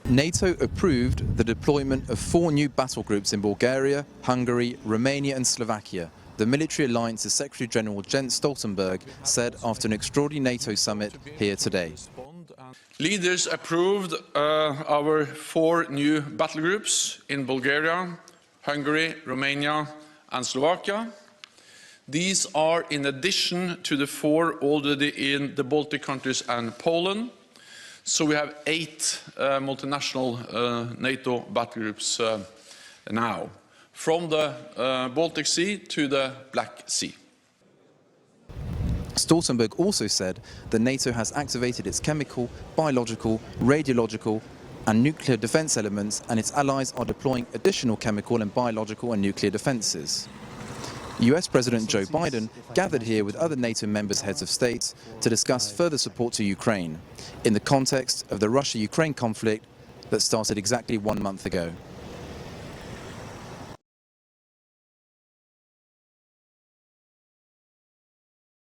NATO approved the deployment of 4 new battle groups in Bulgaria, Hungary, Romania and Slovakia, the military alliance's Secretary-General Jens Stoltenberg said after an extraordinary NATO summit here today. Leaders approved our 4 new battle groups in Bulgaria, Hungary, Romania and Slovakia. These are in addition to the 4 already in the Baltic countries and Poland. So we have 8 multinational NATO battle groups now, from the Baltic Sea to the Black Sea. Stoltenberg also said that NATO has activated its chemical, biological, radiological and nuclear defence elements, and its allies are deploying additional chemical and biological and nuclear defences. US President Joe Biden gathered here with other NATO members' heads of state to discuss further support to Ukraine in the context of the Russia-Ukraine conflict that started exactly 1 month ago.